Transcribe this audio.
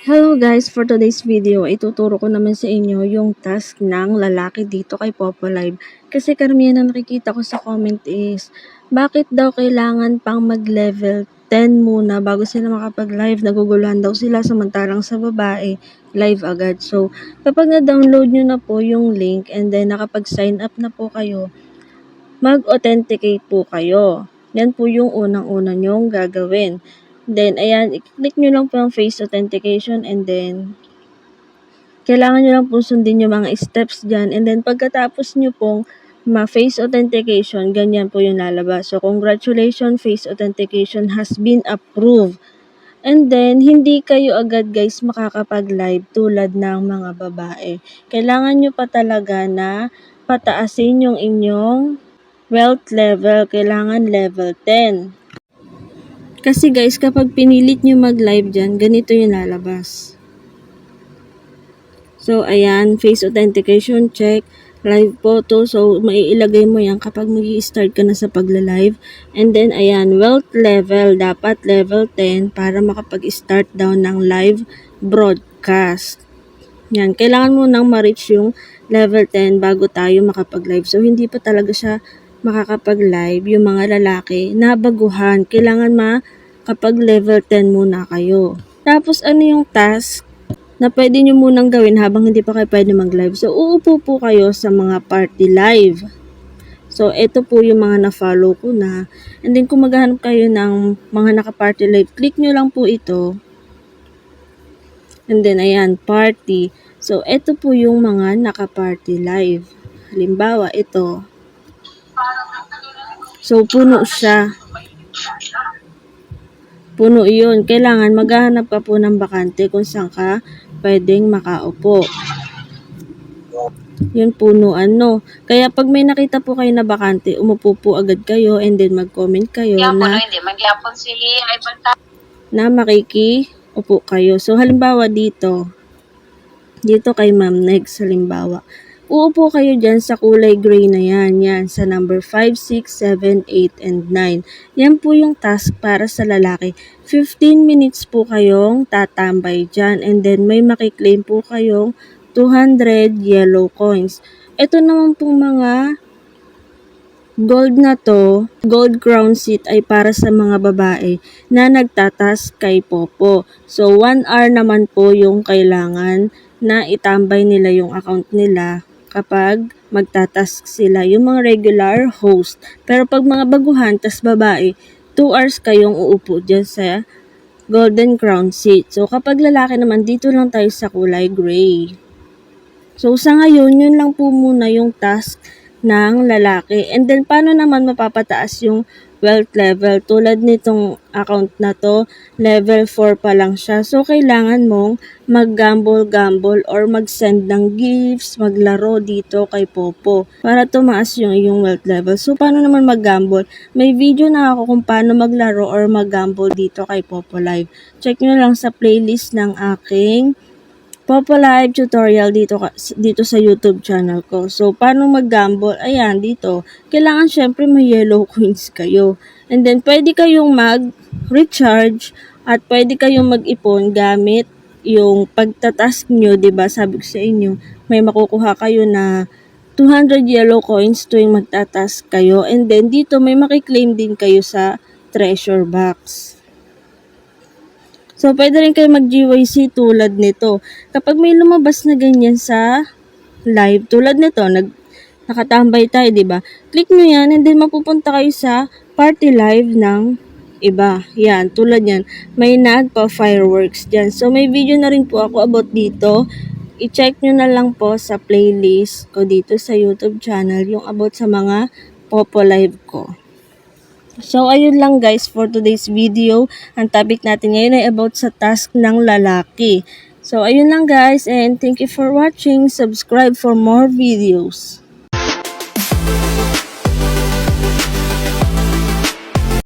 Hello guys, for today's video, ituturo ko naman sa inyo yung task ng lalaki dito kay Popo Live. Kasi karamihan na nakikita ko sa comment is, bakit daw kailangan pang mag-level 10 muna bago sila makapag-live? Naguguluhan daw sila samantalang sa babae, live agad. So, kapag na-download nyo na po yung link and then nakapag-sign up na po kayo, mag-authenticate po kayo. Yan po yung unang-una nyong gagawin. Then, ayan, i-click nyo lang po yung face authentication and then, kailangan nyo lang po sundin yung mga steps dyan. And then, pagkatapos nyo pong ma-face authentication, ganyan po yung lalabas. So, congratulations, face authentication has been approved. And then, hindi kayo agad guys makakapag-live tulad ng mga babae. Kailangan nyo pa talaga na pataasin yung inyong wealth level. Kailangan level 10. Kasi guys, kapag pinilit nyo mag-live dyan, ganito yung lalabas. So, ayan, face authentication check, live photo. So, maiilagay mo yan kapag mag-i-start ka na sa pagla-live. And then, ayan, wealth level, dapat level 10 para makapag-start daw ng live broadcast. Yan, kailangan mo nang ma-reach yung level 10 bago tayo makapag-live. So, hindi pa talaga siya makakapag-live yung mga lalaki na baguhan. Kailangan kapag level 10 muna kayo. Tapos, ano yung task na pwede nyo munang gawin habang hindi pa kayo pwede mag-live? So, uupo po kayo sa mga party live. So, ito po yung mga na-follow ko na. And then, kung maghahanap kayo ng mga naka-party live, click nyo lang po ito. And then, ayan, party. So, ito po yung mga naka-party live. Halimbawa, ito. So, puno siya. Puno yun. Kailangan maghahanap ka po ng bakante kung saan ka pwedeng makaupo. Yun, punuan, no? Kaya pag may nakita po kayo na bakante, umupo po agad kayo and then mag-comment kayo na makikiupo kayo. So, halimbawa dito kay Ma'am Next, halimbawa. Uupo kayo dyan sa kulay gray na yan. Yan, sa number 5, 6, 7, 8, and 9. Yan po yung task para sa lalaki. 15 minutes po kayong tatambay dyan. And then, may makiklaim po kayong 200 yellow coins. Ito naman pong mga gold na to, gold crown seat ay para sa mga babae na nagtatas kay Popo. So, 1 hour naman po yung kailangan na itambay nila yung account nila kapag magtatask sila, yung mga regular host. Pero pag mga baguhan, tas babae, 2 hours kayong uupo dyan sa golden crown seat. So, kapag lalaki naman, dito lang tayo sa kulay gray. So, sa ngayon, yun lang po muna yung task ng lalaki. And then, paano naman mapapataas yung wealth level? Tulad nitong account na to, level 4 pa lang siya. So, kailangan mong mag-gamble or mag-send ng gifts, maglaro dito kay Popo para tumaas yung iyong wealth level. So, paano naman mag-gamble? May video na ako kung paano maglaro or mag-gamble dito kay Popo Live. Check nyo lang sa playlist ng aking Popo Live tutorial dito sa YouTube channel ko. So, paano mag-gamble? Ayan, dito. Kailangan syempre may yellow coins kayo. And then, pwede kayong mag-recharge at pwede kayong mag-ipon gamit yung pagtatask nyo, diba? Sabi ko sa inyo, may makukuha kayo na 200 yellow coins tuwing magtatask kayo. And then, dito may makiklaim din kayo sa treasure box. So, pwede rin kayo mag-GYC tulad nito. Kapag may lumabas na ganyan sa live, tulad nito, nakatambay tayo, diba? Click nyo yan and then mapupunta kayo sa party live ng iba. Yan, tulad yan. May nagpa-fireworks dyan. So, may video na rin po ako about dito. I-check nyo na lang po sa playlist ko dito sa YouTube channel yung about sa mga Popo Live ko. So, ayun lang guys for today's video. Ang topic natin ngayon ay about sa task ng lalaki. So, ayun lang guys and thank you for watching. Subscribe for more videos.